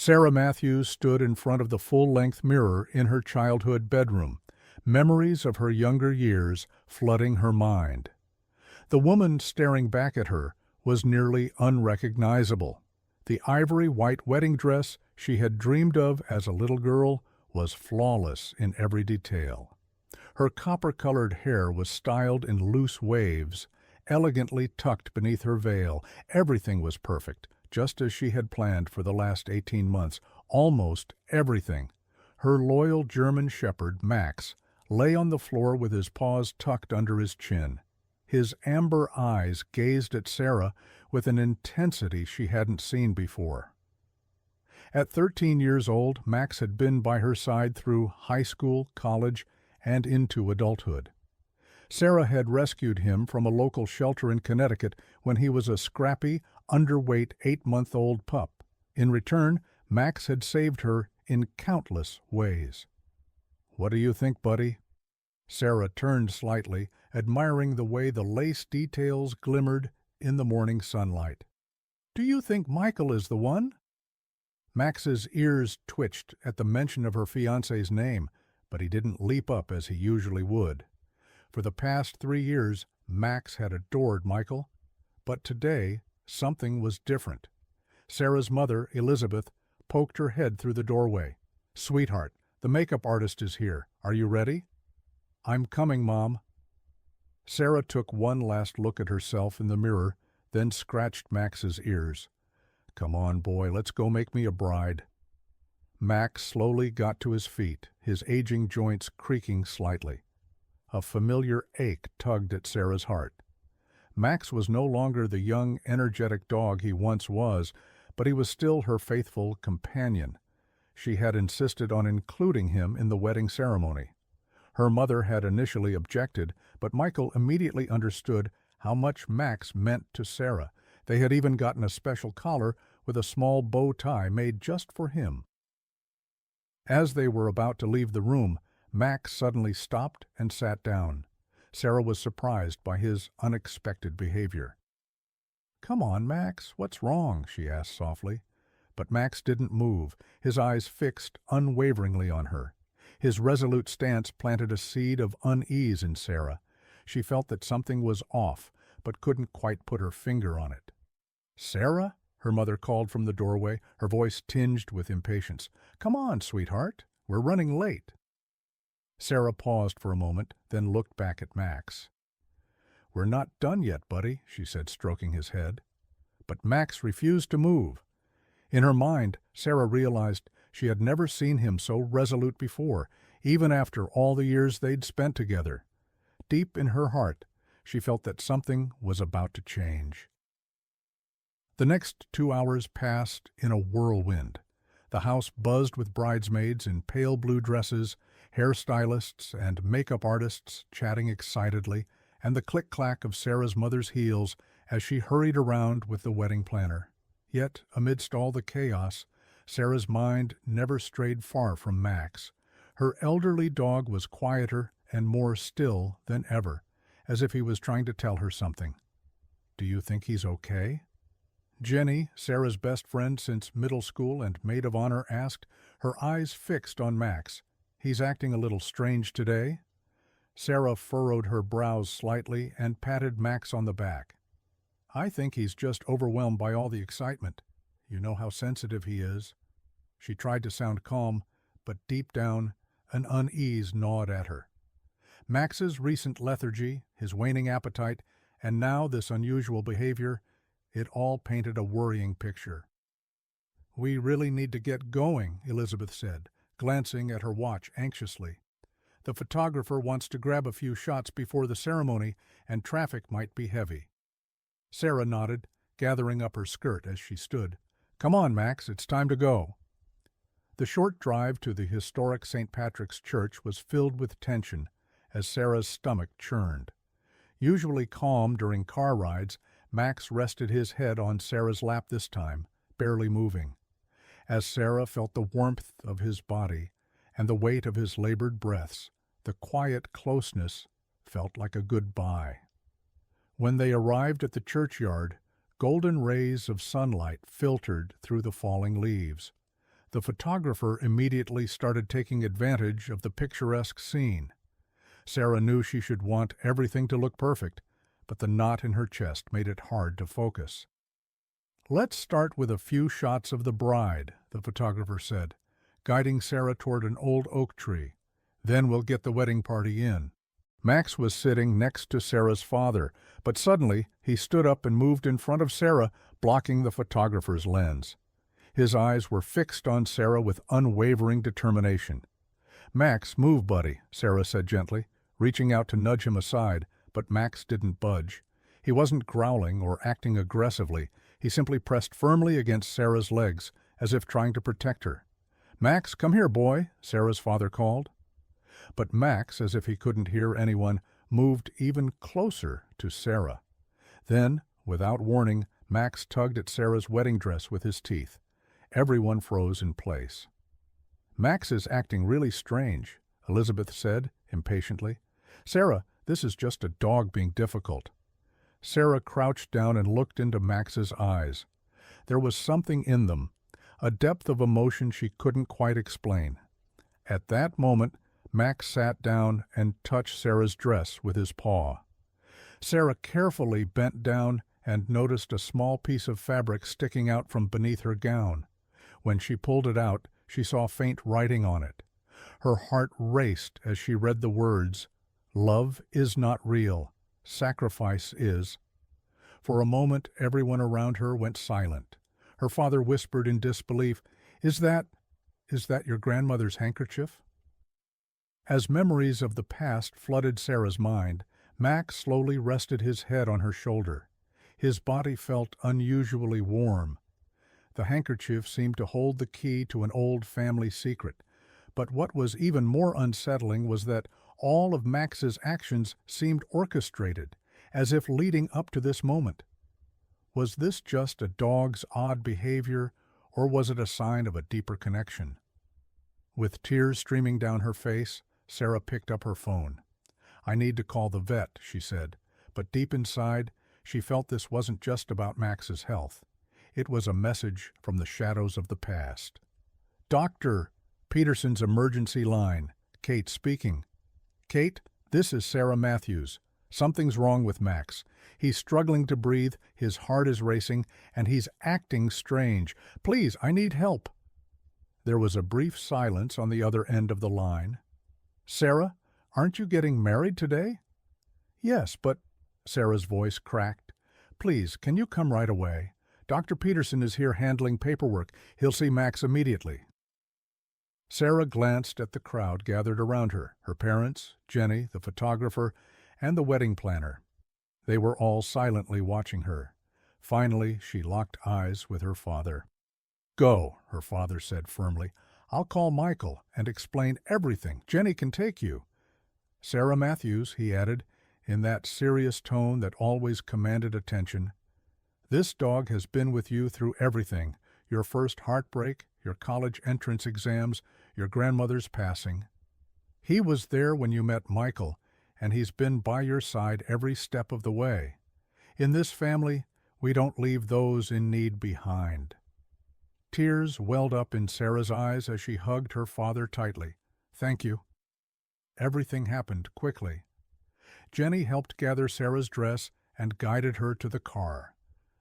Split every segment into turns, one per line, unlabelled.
Sarah Matthews stood in front of the full-length mirror in her childhood bedroom, memories of her younger years flooding her mind. The woman staring back at her was nearly unrecognizable. The ivory-white wedding dress she had dreamed of as a little girl was flawless in every detail. Her copper-colored hair was styled in loose waves, elegantly tucked beneath her veil. Everything was perfect, just as she had planned for the last 18 months. Almost everything. Her loyal German shepherd, Max, lay on the floor with his paws tucked under his chin. His amber eyes gazed at Sarah with an intensity she hadn't seen before. At 13 years old, Max had been by her side through high school, college, and into adulthood. Sarah had rescued him from a local shelter in Connecticut when he was a scrappy, underweight 8-month-old pup. In return, Max had saved her in countless ways. "What do you think, buddy?" Sarah turned slightly, admiring the way the lace details glimmered in the morning sunlight. "Do you think Michael is the one?" Max's ears twitched at the mention of her fiancé's name, but he didn't leap up as he usually would. For the past 3 years, Max had adored Michael, but today something was different. Sarah's mother, Elizabeth, poked her head through the doorway. "Sweetheart, the makeup artist is here. Are you ready?" "I'm coming, Mom." Sarah took one last look at herself in the mirror, then scratched Max's ears. "Come on, boy, let's go make me a bride." Max slowly got to his feet, his aging joints creaking slightly. A familiar ache tugged at Sarah's heart. Max was no longer the young, energetic dog he once was, but he was still her faithful companion. She had insisted on including him in the wedding ceremony. Her mother had initially objected, but Michael immediately understood how much Max meant to Sarah. They had even gotten a special collar with a small bow tie made just for him. As they were about to leave the room, Max suddenly stopped and sat down. Sarah was surprised by his unexpected behavior. "Come on, Max, what's wrong?" she asked softly. But Max didn't move, his eyes fixed unwaveringly on her. His resolute stance planted a seed of unease in Sarah. She felt that something was off, but couldn't quite put her finger on it. "Sarah?" her mother called from the doorway, her voice tinged with impatience. "Come on, sweetheart, we're running late." Sarah paused for a moment, then looked back at Max. "We're not done yet, buddy," she said, stroking his head. But Max refused to move. In her mind, Sarah realized she had never seen him so resolute before, even after all the years they'd spent together. Deep in her heart, she felt that something was about to change. The next 2 hours passed in a whirlwind. The house buzzed with bridesmaids in pale blue dresses, hairstylists and makeup artists chatting excitedly, and the click-clack of Sarah's mother's heels as she hurried around with the wedding planner. Yet, amidst all the chaos, Sarah's mind never strayed far from Max. Her elderly dog was quieter and more still than ever, as if he was trying to tell her something. "Do you think he's okay?" Jenny, Sarah's best friend since middle school and maid of honor, asked, her eyes fixed on Max. "He's acting a little strange today?" Sarah furrowed her brows slightly and patted Max on the back. "I think he's just overwhelmed by all the excitement. You know how sensitive he is." She tried to sound calm, but deep down, an unease gnawed at her. Max's recent lethargy, his waning appetite, and now this unusual behavior, it all painted a worrying picture. "We really need to get going," Elizabeth said, glancing at her watch anxiously. "The photographer wants to grab a few shots before the ceremony, and traffic might be heavy." Sarah nodded, gathering up her skirt as she stood. "Come on, Max, it's time to go." The short drive to the historic St. Patrick's Church was filled with tension as Sarah's stomach churned. Usually calm during car rides, Max rested his head on Sarah's lap this time, barely moving. As Sarah felt the warmth of his body and the weight of his labored breaths, the quiet closeness felt like a goodbye. When they arrived at the churchyard, golden rays of sunlight filtered through the falling leaves. The photographer immediately started taking advantage of the picturesque scene. Sarah knew she should want everything to look perfect, but the knot in her chest made it hard to focus. "Let's start with a few shots of the bride," the photographer said, guiding Sarah toward an old oak tree. "Then we'll get the wedding party in." Max was sitting next to Sarah's father, but suddenly he stood up and moved in front of Sarah, blocking the photographer's lens. His eyes were fixed on Sarah with unwavering determination. "Max, move, buddy," Sarah said gently, reaching out to nudge him aside, but Max didn't budge. He wasn't growling or acting aggressively. He simply pressed firmly against Sarah's legs, as if trying to protect her. "Max, come here, boy," Sarah's father called. But Max, as if he couldn't hear anyone, moved even closer to Sarah. Then, without warning, Max tugged at Sarah's wedding dress with his teeth. Everyone froze in place. "Max is acting really strange," Elizabeth said impatiently. "Sarah, this is just a dog being difficult." Sarah crouched down and looked into Max's eyes. There was something in them, a depth of emotion she couldn't quite explain. At that moment, Max sat down and touched Sarah's dress with his paw. Sarah carefully bent down and noticed a small piece of fabric sticking out from beneath her gown. When she pulled it out, she saw faint writing on it. Her heart raced as she read the words, "Love is not real. Sacrifice is." For a moment, everyone around her went silent. Her father whispered in disbelief, Is that your grandmother's handkerchief?" As memories of the past flooded Sarah's mind, Max slowly rested his head on her shoulder. His body felt unusually warm. The handkerchief seemed to hold the key to an old family secret. But what was even more unsettling was that all of Max's actions seemed orchestrated, as if leading up to this moment. Was this just a dog's odd behavior, or was it a sign of a deeper connection? With tears streaming down her face, Sarah picked up her phone. "I need to call the vet," she said, but deep inside, she felt this wasn't just about Max's health. It was a message from the shadows of the past. "Doctor," Peterson's emergency line. Kate speaking. "Kate, this is Sarah Matthews. Something's wrong with Max. He's struggling to breathe, his heart is racing, and he's acting strange. Please, I need help." There was a brief silence on the other end of the line. "Sarah, aren't you getting married today?" "Yes, but—" Sarah's voice cracked. "Please, can you come right away? Dr. Peterson is here handling paperwork. He'll see Max immediately." Sarah glanced at the crowd gathered around her, her parents, Jenny, the photographer, and the wedding planner. They were all silently watching her. Finally, she locked eyes with her father. "Go," her father said firmly. "I'll call Michael and explain everything. Jenny can take you." "Sarah Matthews," he added, in that serious tone that always commanded attention, "this dog has been with you through everything, your first heartbreak, your college entrance exams, your grandmother's passing. He was there when you met Michael, and he's been by your side every step of the way. In this family, we don't leave those in need behind." Tears welled up in Sarah's eyes as she hugged her father tightly. "Thank you." Everything happened quickly. Jenny helped gather Sarah's dress and guided her to the car.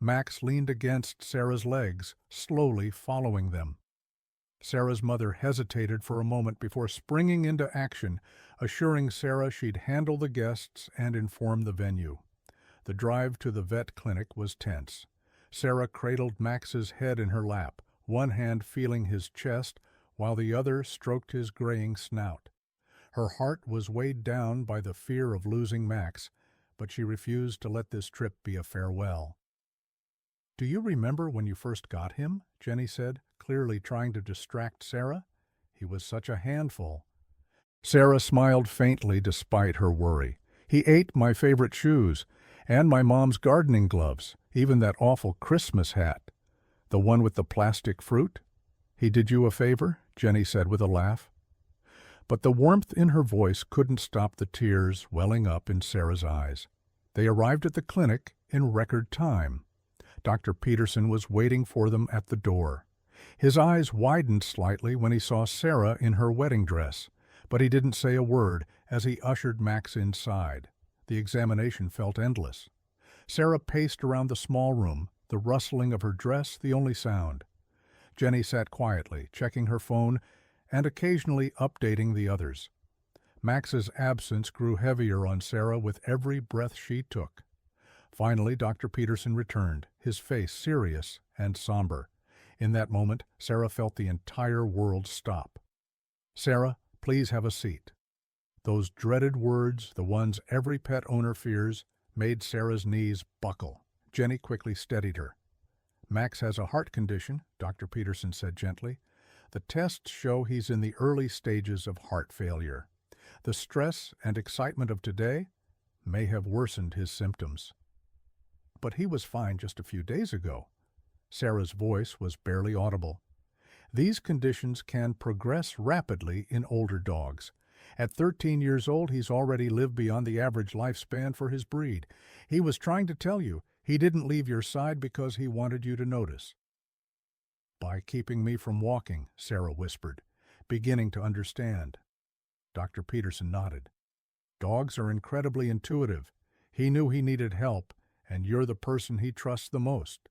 Max leaned against Sarah's legs, slowly following them. Sarah's mother hesitated for a moment before springing into action, assuring Sarah she'd handle the guests and inform the venue. The drive to the vet clinic was tense. Sarah cradled Max's head in her lap, one hand feeling his chest while the other stroked his graying snout. Her heart was weighed down by the fear of losing Max, but she refused to let this trip be a farewell. "Do you remember when you first got him?" Jenny said, clearly trying to distract Sarah. "He was such a handful." Sarah smiled faintly despite her worry. "He ate my favorite shoes, and my mom's gardening gloves, even that awful Christmas hat. The one with the plastic fruit? He did you a favor?" Jenny said with a laugh. But the warmth in her voice couldn't stop the tears welling up in Sarah's eyes. They arrived at the clinic in record time. Dr. Peterson was waiting for them at the door. His eyes widened slightly when he saw Sarah in her wedding dress, but he didn't say a word as he ushered Max inside. The examination felt endless. Sarah paced around the small room, the rustling of her dress the only sound. Jenny sat quietly, checking her phone and occasionally updating the others. Max's absence grew heavier on Sarah with every breath she took. Finally, Dr. Peterson returned, his face serious and somber. In that moment, Sarah felt the entire world stop. "Sarah, please have a seat." Those dreaded words, the ones every pet owner fears, made Sarah's knees buckle. Jenny quickly steadied her. "Max has a heart condition," Dr. Peterson said gently. "The tests show he's in the early stages of heart failure. The stress and excitement of today may have worsened his symptoms." "But he was fine just a few days ago." Sarah's voice was barely audible. "These conditions can progress rapidly in older dogs. At 13 years old, he's already lived beyond the average lifespan for his breed. He was trying to tell you he didn't leave your side because he wanted you to notice." "By keeping me from walking," Sarah whispered, beginning to understand. Dr. Peterson nodded. "Dogs are incredibly intuitive. He knew he needed help, and you're the person he trusts the most."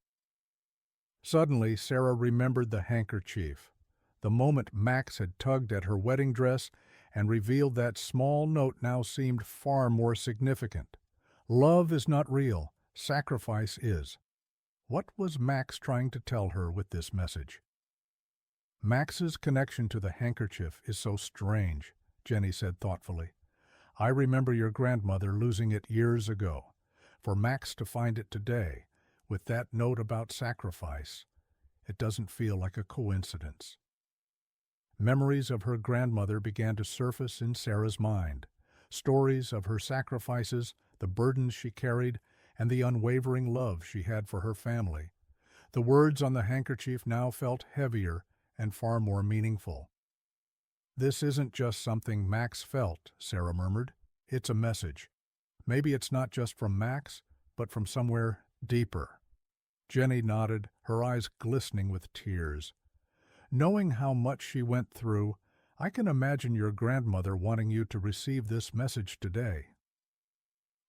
Suddenly, Sarah remembered the handkerchief. The moment Max had tugged at her wedding dress and revealed that small note now seemed far more significant. Love is not real. Sacrifice is. What was Max trying to tell her with this message? "Max's connection to the handkerchief is so strange," Jenny said thoughtfully. "I remember your grandmother losing it years ago. For Max to find it today, with that note about sacrifice, it doesn't feel like a coincidence." Memories of her grandmother began to surface in Sarah's mind. Stories of her sacrifices, the burdens she carried, and the unwavering love she had for her family. The words on the handkerchief now felt heavier and far more meaningful. "This isn't just something Max felt," Sarah murmured. "It's a message. Maybe it's not just from Max, but from somewhere deeper." Jenny nodded, her eyes glistening with tears. "Knowing how much she went through, I can imagine your grandmother wanting you to receive this message today."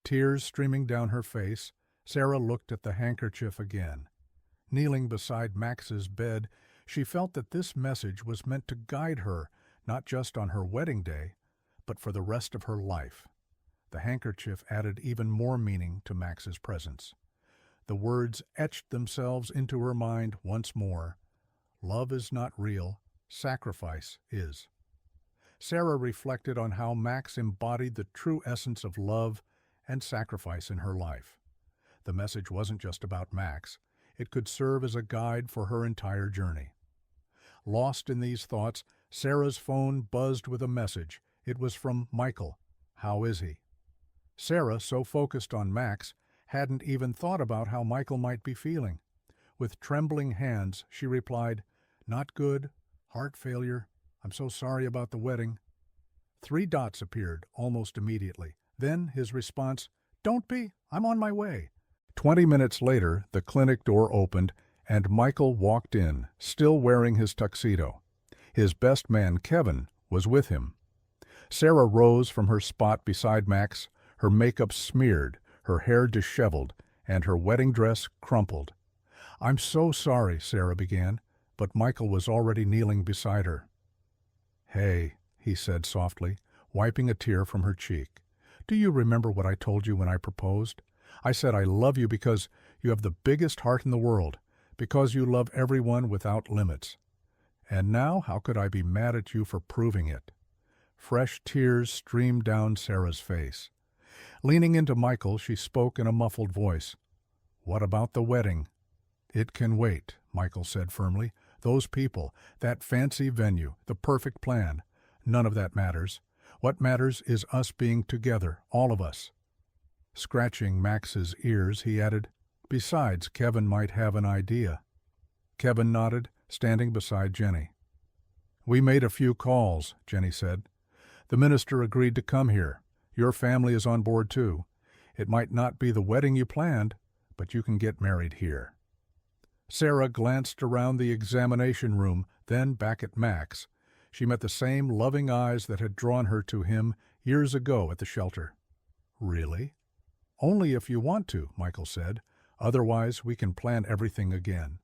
Tears streaming down her face, Sarah looked at the handkerchief again. Kneeling beside Max's bed, she felt that this message was meant to guide her, not just on her wedding day, but for the rest of her life. The handkerchief added even more meaning to Max's presence. The words etched themselves into her mind once more. Love is not real, sacrifice is. Sarah reflected on how Max embodied the true essence of love and sacrifice in her life. The message wasn't just about Max. It could serve as a guide for her entire journey. Lost in these thoughts, Sarah's phone buzzed with a message. It was from Michael. "How is he?" Sarah, so focused on Max, hadn't even thought about how Michael might be feeling. With trembling hands, she replied, "Not good. Heart failure. I'm so sorry about the wedding." 3 dots appeared almost immediately. Then his response, "Don't be. I'm on my way." 20 minutes later, the clinic door opened, and Michael walked in, still wearing his tuxedo. His best man, Kevin, was with him. Sarah rose from her spot beside Max, her makeup smeared, her hair disheveled, and her wedding dress crumpled. "I'm so sorry," Sarah began, but Michael was already kneeling beside her. "Hey," he said softly, wiping a tear from her cheek. "Do you remember what I told you when I proposed? I said I love you because you have the biggest heart in the world, because you love everyone without limits. And now how could I be mad at you for proving it?" Fresh tears streamed down Sarah's face. Leaning into Michael, she spoke in a muffled voice. "What about the wedding?" "It can wait," Michael said firmly. "Those people, that fancy venue, the perfect plan, none of that matters. What matters is us being together, all of us." Scratching Max's ears, he added, "Besides, Kevin might have an idea." Kevin nodded, standing beside Jenny. "We made a few calls," Jenny said. "The minister agreed to come here. Your family is on board too. It might not be the wedding you planned, but you can get married here." Sarah glanced around the examination room, then back at Max. She met the same loving eyes that had drawn her to him years ago at the shelter. "Really?" "Only if you want to," Michael said. "Otherwise, we can plan everything again."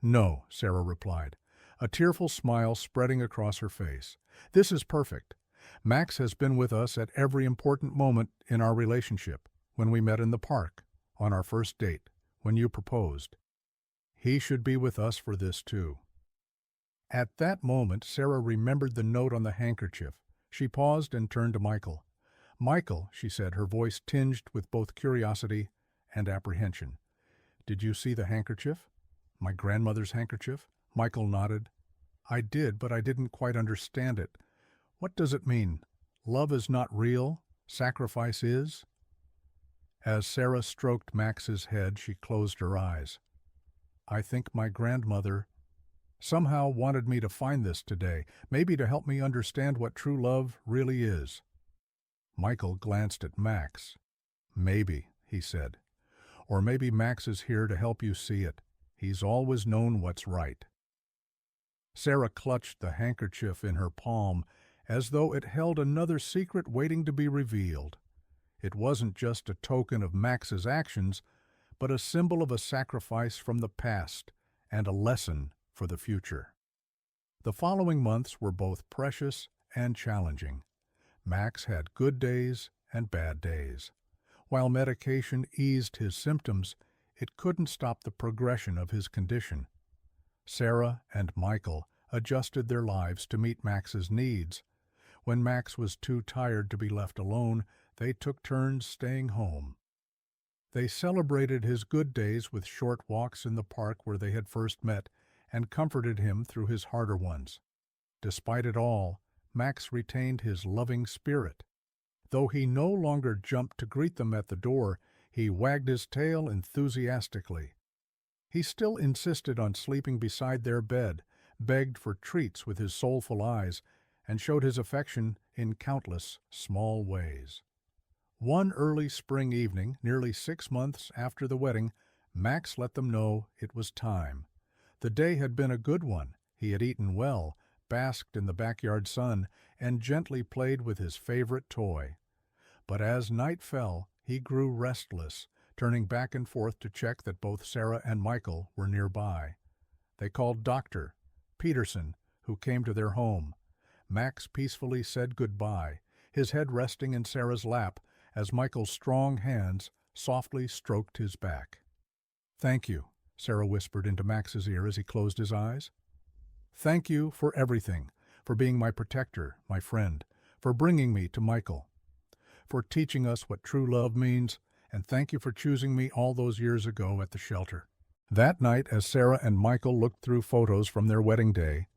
"No," Sarah replied, a tearful smile spreading across her face. "This is perfect. Max has been with us at every important moment in our relationship, when we met in the park, on our first date, when you proposed. He should be with us for this too." At that moment, Sarah remembered the note on the handkerchief. She paused and turned to Michael. "Michael," she said, her voice tinged with both curiosity and apprehension. "Did you see the handkerchief? My grandmother's handkerchief?" Michael nodded. "I did, but I didn't quite understand it. What does it mean? Love is not real? Sacrifice is?" As Sarah stroked Max's head, she closed her eyes. "I think my grandmother somehow wanted me to find this today, maybe to help me understand what true love really is." Michael glanced at Max. "Maybe," he said. "Or maybe Max is here to help you see it. He's always known what's right." Sarah clutched the handkerchief in her palm as though it held another secret waiting to be revealed. It wasn't just a token of Max's actions, but a symbol of a sacrifice from the past and a lesson for the future. The following months were both precious and challenging. Max had good days and bad days. While medication eased his symptoms, it couldn't stop the progression of his condition. Sarah and Michael adjusted their lives to meet Max's needs. When Max was too tired to be left alone, they took turns staying home. They celebrated his good days with short walks in the park where they had first met and comforted him through his harder ones. Despite it all, Max retained his loving spirit. Though he no longer jumped to greet them at the door, he wagged his tail enthusiastically. He still insisted on sleeping beside their bed, begged for treats with his soulful eyes, and showed his affection in countless small ways. One early spring evening, nearly 6 months after the wedding, Max let them know it was time. The day had been a good one. He had eaten well, basked in the backyard sun, and gently played with his favorite toy. But as night fell, he grew restless, turning back and forth to check that both Sarah and Michael were nearby. They called Dr. Peterson, who came to their home. Max peacefully said goodbye, his head resting in Sarah's lap as Michael's strong hands softly stroked his back. "Thank you," Sarah whispered into Max's ear as he closed his eyes. "Thank you for everything, for being my protector, my friend, for bringing me to Michael, for teaching us what true love means, and thank you for choosing me all those years ago at the shelter." That night, as Sarah and Michael looked through photos from their wedding day,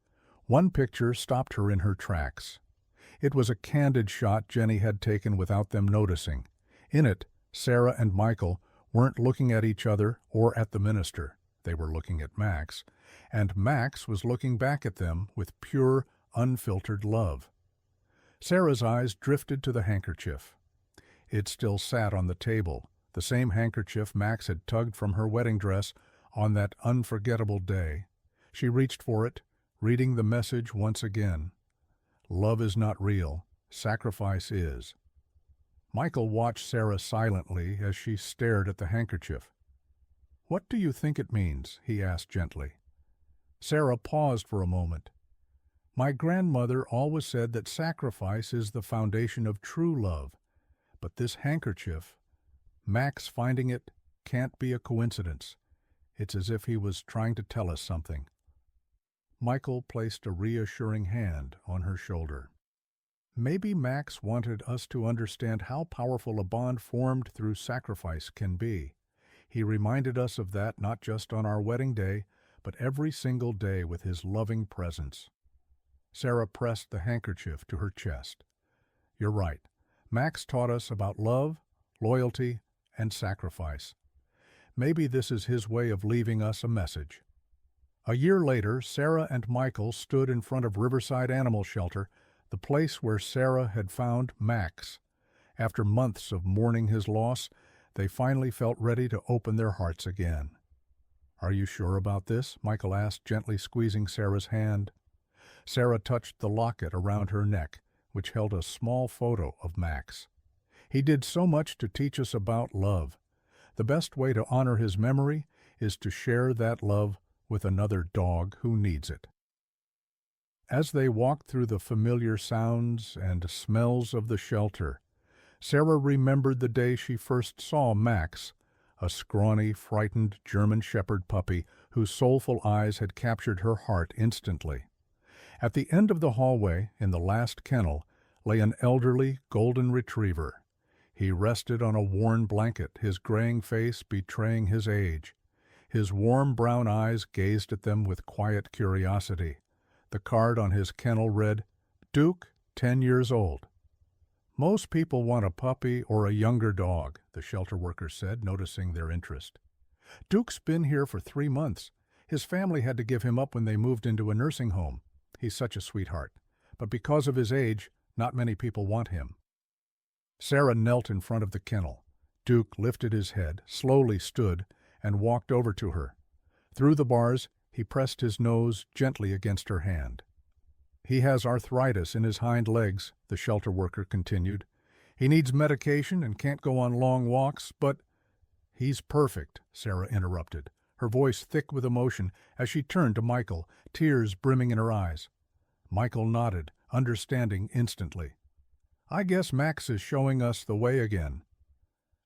one picture stopped her in her tracks. It was a candid shot Jenny had taken without them noticing. In it, Sarah and Michael weren't looking at each other or at the minister. They were looking at Max, and Max was looking back at them with pure, unfiltered love. Sarah's eyes drifted to the handkerchief. It still sat on the table, the same handkerchief Max had tugged from her wedding dress on that unforgettable day. She reached for it, reading the message once again. Love is not real, sacrifice is. Michael watched Sarah silently as she stared at the handkerchief. "What do you think it means?" he asked gently. Sarah paused for a moment. "My grandmother always said that sacrifice is the foundation of true love, but this handkerchief, Max finding it, can't be a coincidence. It's as if he was trying to tell us something." Michael placed a reassuring hand on her shoulder. "Maybe Max wanted us to understand how powerful a bond formed through sacrifice can be. He reminded us of that not just on our wedding day, but every single day with his loving presence." Sarah pressed the handkerchief to her chest. "You're right. Max taught us about love, loyalty, and sacrifice. Maybe this is his way of leaving us a message." A year later, Sarah and Michael stood in front of Riverside Animal Shelter, the place where Sarah had found Max. After months of mourning his loss, they finally felt ready to open their hearts again. "Are you sure about this?" Michael asked, gently squeezing Sarah's hand. Sarah touched the locket around her neck, which held a small photo of Max. "He did so much to teach us about love. The best way to honor his memory is to share that love with another dog who needs it." As they walked through the familiar sounds and smells of the shelter, Sarah remembered the day she first saw Max, a scrawny, frightened German Shepherd puppy whose soulful eyes had captured her heart instantly. At the end of the hallway, in the last kennel, lay an elderly golden retriever. He rested on a worn blanket, his graying face betraying his age. His warm brown eyes gazed at them with quiet curiosity. The card on his kennel read, "Duke, 10 years old." "Most people want a puppy or a younger dog," the shelter worker said, noticing their interest. "Duke's been here for 3 months. His family had to give him up when they moved into a nursing home. He's such a sweetheart. But because of his age, not many people want him." Sarah knelt in front of the kennel. Duke lifted his head, slowly stood, and walked over to her. Through the bars, he pressed his nose gently against her hand. "He has arthritis in his hind legs," the shelter worker continued. "He needs medication and can't go on long walks, but—" "He's perfect," Sarah interrupted, her voice thick with emotion as she turned to Michael, tears brimming in her eyes. Michael nodded, understanding instantly. "I guess Max is showing us the way again."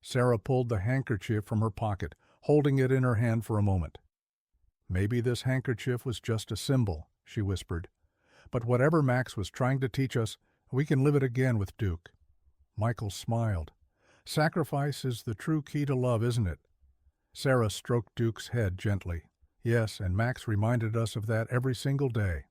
Sarah pulled the handkerchief from her pocket, holding it in her hand for a moment. "Maybe this handkerchief was just a symbol," she whispered. "But whatever Max was trying to teach us, we can live it again with Duke." Michael smiled. "Sacrifice is the true key to love, isn't it?" Sarah stroked Duke's head gently. "Yes, and Max reminded us of that every single day."